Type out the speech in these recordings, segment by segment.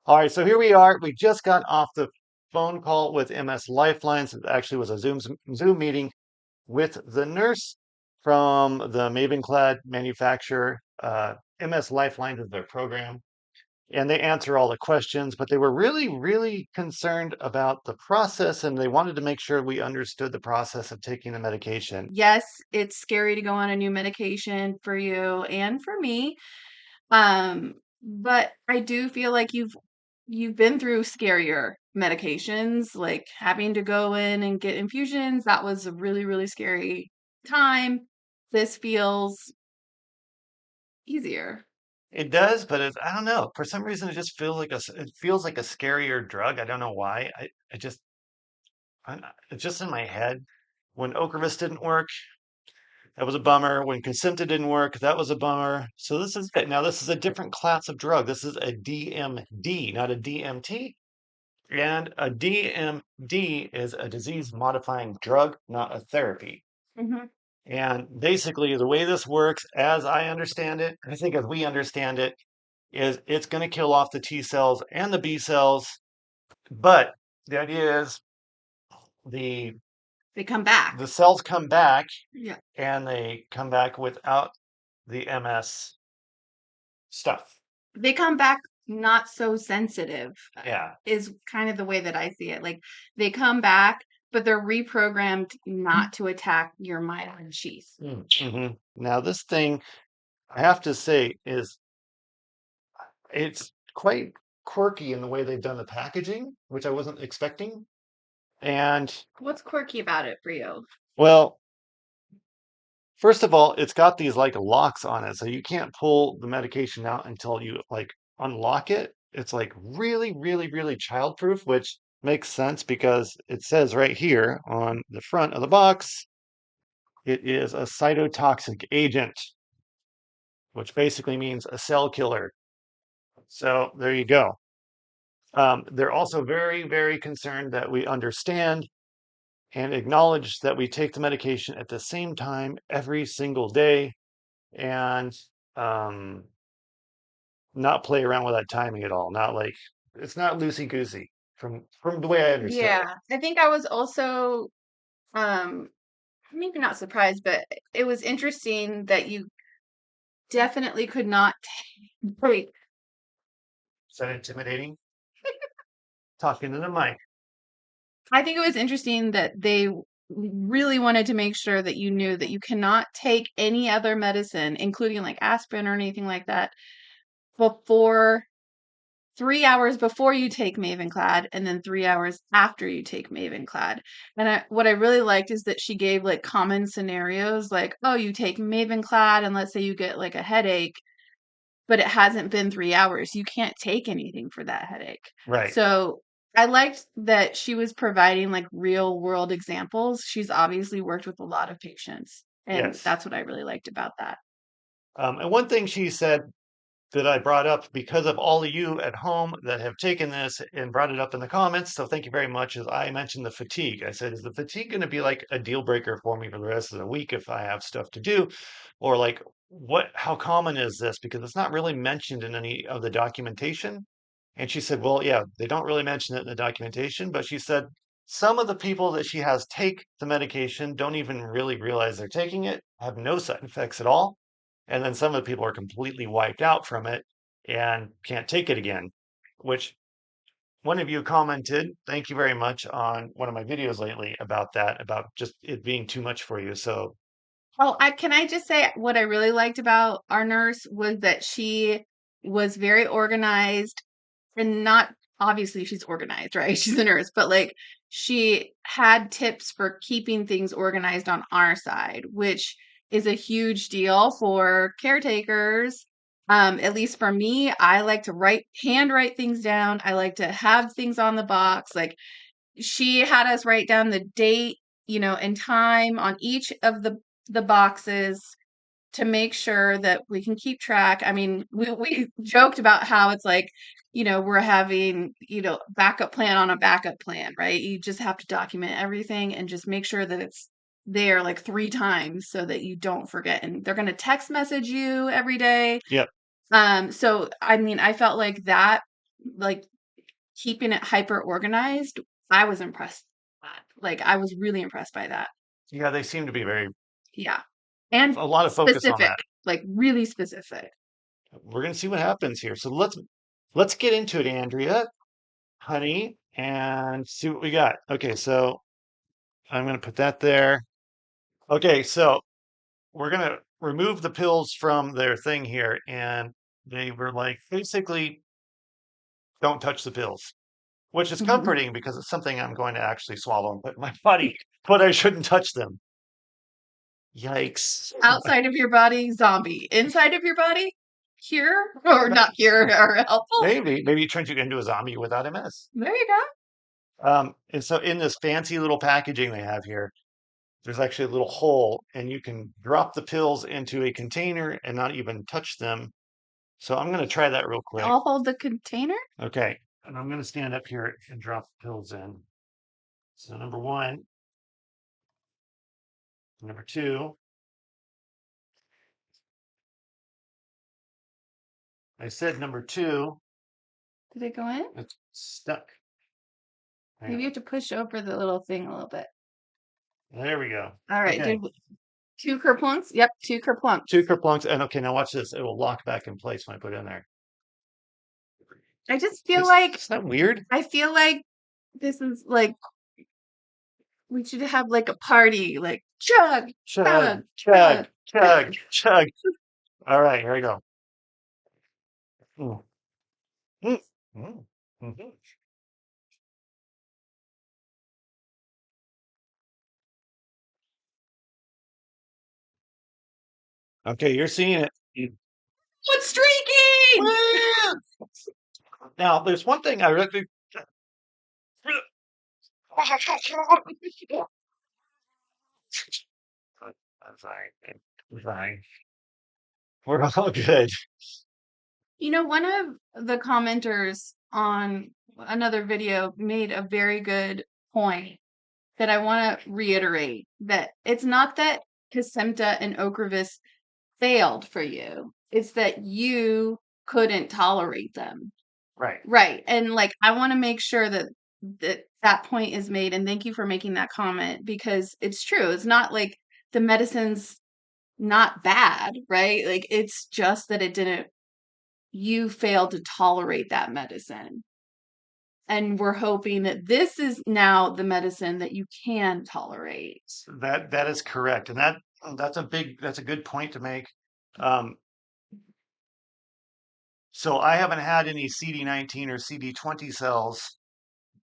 All right, so here we are. We just got off the phone call with MS Lifelines. It actually was a Zoom meeting with the nurse from the Mavenclad manufacturer. MS Lifelines is their program, and they answer all the questions, but they were really concerned about the process, and they wanted to make sure we understood the process of taking the medication. Yes, it's scary to go on a new medication for you and for me. But I do feel like you've been through scarier medications, like having to go in and get infusions. That was a really scary time. This feels easier. It does, but I don't know. For some reason, it just feels like it feels like a scarier drug. I don't know why. It's just in my head. When Ocrevus didn't work, that was a bummer. When Kesimpta didn't work, that was a bummer. So this is it. Now this is a different class of drug. This is a DMD, not a DMT. And a DMD is a disease modifying drug, not a therapy. Hmm. And basically, the way this works, as I understand it, I think as we understand it, is it's going to kill off the T cells and the B cells. But the idea is the They come back. the cells come back Yeah. and they come back without the MS stuff. They come back not so sensitive, Yeah. is kind of the way that I see it. Like they come back, but they're reprogrammed not to attack your myelin sheath. Mm-hmm. Now, this thing, I have to say, it's quite quirky in the way they've done the packaging, which I wasn't expecting. And What's quirky about it for you? well, first of all, it's got these like locks on it, so you can't pull the medication out until you like unlock it. It's like really childproof, which makes sense because it says right here on the front of the box, it is a cytotoxic agent, which basically means a cell killer. So there you go. They're also very concerned that we understand and acknowledge that we take the medication at the same time every single day and um, not play around with that timing at all. Not like it's not loosey goosey from the way I understood it. Yeah, I think I was also um maybe not surprised, but it was interesting that you definitely could not wait. Is that intimidating? Talking to the mic. I think it was interesting that they really wanted to make sure that you knew that you cannot take any other medicine, including like aspirin or anything like that, before 3 hours before you take Mavenclad and then 3 hours after you take Mavenclad. And what I really liked is that she gave like common scenarios like, oh, you take Mavenclad and let's say you get like a headache, but it hasn't been 3 hours. You can't take anything for that headache. Right. So I liked that she was providing like real world examples. She's obviously worked with a lot of patients. And Yes. that's what I really liked about that. And one thing she said that I brought up because of all of you at home that have taken this and brought it up in the comments. So thank you very much. As I mentioned the fatigue, I said, is the fatigue going to be like a deal breaker for me for the rest of the week if I have stuff to do? Or like, how common is this? Because it's not really mentioned in any of the documentation. And she said, well, yeah, they don't really mention it in the documentation, but she said some of the people that she has take the medication don't even really realize they're taking it, have no side effects at all. And then some of the people are completely wiped out from it and can't take it again, which one of you commented, thank you very much, on one of my videos lately about that, about just it being too much for you. So, Oh, I can I just say what I really liked about our nurse was that she was very organized and not obviously she's organized, right? She's a nurse, but like she had tips for keeping things organized on our side, which is a huge deal for caretakers. At least for me, I like to handwrite things down. I like to have things on the box. Like she had us write down the date, and time on each of the boxes to make sure that we can keep track. I mean, we joked about how it's like, we're having, backup plan on a backup plan, right? You just have to document everything and just make sure that it's there like 3 times so that you don't forget. And they're going to text message you every day. yep. So I mean, I felt like that, like keeping it hyper organized, I was impressed by that. Like I was really impressed by that. Yeah, they seem to be very Yeah. And a lot of focus on specific, that. like really specific. We're gonna see what happens here. So let's get into it, Andrea, honey, and see what we got. Okay, so I'm gonna put that there. Okay, so we're gonna remove the pills from their thing here, and they were like basically don't touch the pills, which is Mhm. comforting because it's something I'm going to actually swallow and put in my body, but I shouldn't touch them. Yikes. Outside of your body, zombie. Inside of your body, cure or not cure or helpful. Maybe it turns you into a zombie without MS. There you go. And so in this fancy little packaging they have here, there's actually a little hole, and you can drop the pills into a container and not even touch them. So I'm going to try that real quick. I'll hold the container. Okay. And I'm going to stand up here and drop the pills in. So number one, number two, I said number two, Did it go in? it's stuck. Hang Maybe you on. have to push over the little thing a little bit. There we go. All right, Okay. did two kerplunks? Yep, two Two kerplunks. kerplunks. And okay, now watch this. It will lock back in place when I put it in there. I just feel like Isn't that weird? this is like we should have like a party, like chug, Chug, chug, chug, chug, chug, chug. chug. All right, here we go. Mm, mm, mm, mhm. Okay, you're seeing it. What's streaking? Woo! Now, there's one thing I really. I'm sorry. I'm sorry. We're all good. You know, one of the commenters on another video made a very good point that I want to reiterate that it's not that Kesimpta and Ocrevus failed for you. It's that you couldn't tolerate them. Right. Right. And like I want to make sure that that point is made and thank you for making that comment because it's true. It's not like the medicine's not bad, right? Like it's just that it didn't you failed to tolerate that medicine. And we're hoping that this is now the medicine that you can tolerate. That is correct, and that's a good point to make. Um, so I haven't had any CD19 or CD20 cells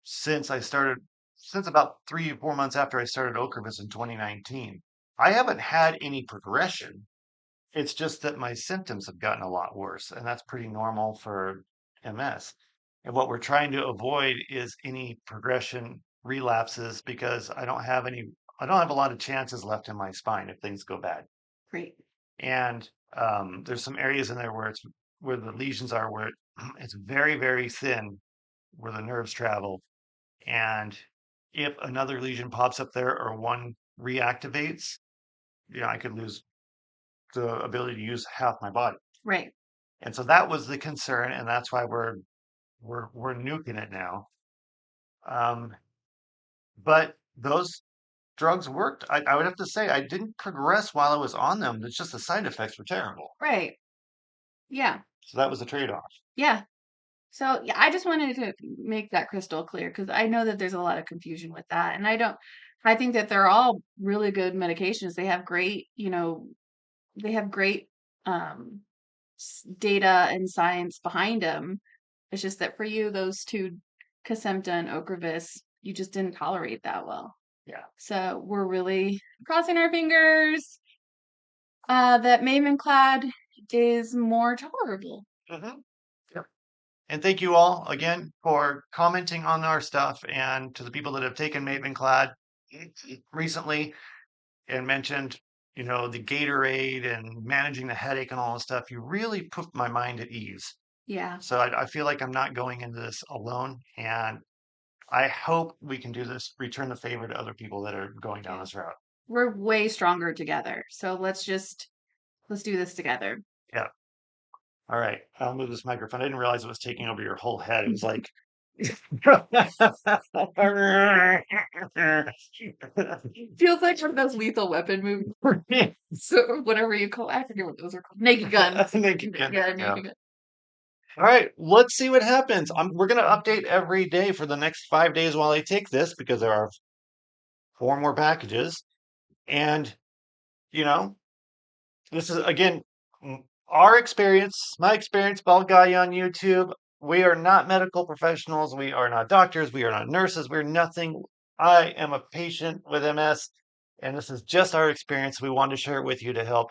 since about 3 or 4 months after I started Ocrevus in 2019. I haven't had any progression. It's just that my symptoms have gotten a lot worse, and that's pretty normal for MS. And what we're trying to avoid is any progression relapses because I don't have a lot of chances left in my spine if things go bad. Great. And there's some areas in there where the lesions are where it's very, very thin where the nerves travel. And if another lesion pops up there or one reactivates, I could lose the ability to use half my body. Right. And so that was the concern, and that's why we're nuking it now. Um, but those drugs worked. I would have to say I didn't progress while I was on them. It's just the side effects were terrible. Right. Yeah. So that was the trade-off. Yeah. So yeah, I just wanted to make that crystal clear because I know that there's a lot of confusion with that. And I think that they're all really good medications. They have great, they have great um data and science behind them. It's just that for you, those two, Kesimpta and Ocrevus, you just didn't tolerate that well. Yeah. So we're really crossing our fingers that Mavenclad is more tolerable. hmm Yep. And thank you all again for commenting on our stuff and to the people that have taken Mavenclad recently and mentioned, the Gatorade and managing the headache and all this stuff. You really put my mind at ease. Yeah. So I feel like I'm not going into this alone. And I hope we can do this, return the favor to other people that are going down this route. We're way stronger together. So let's do this together. Yeah. All right. I'll move this microphone. I didn't realize it was taking over your whole head. It was like Feels like one of those Lethal Weapon movies. So whatever you call, I forget what those are called. Naked Gun. Naked Gun. Yeah, Yeah. Naked Gun. All right, let's see what happens. We're going to update every day for the next 5 days while I take this because there are 4 more packages. And, you know, this is, again, our experience, my experience, bald guy on YouTube. We are not medical professionals. We are not doctors. We are not nurses. We're nothing. I am a patient with MS, and this is just our experience. We wanted to share it with you to help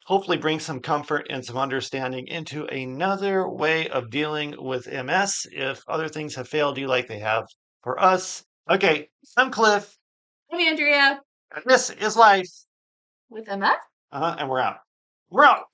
hopefully bring some comfort and some understanding into another way of dealing with MS if other things have failed you like they have for us. Okay, I'm Cliff, Hey, Andrea. and this is life, With MS? and we're out. We're out.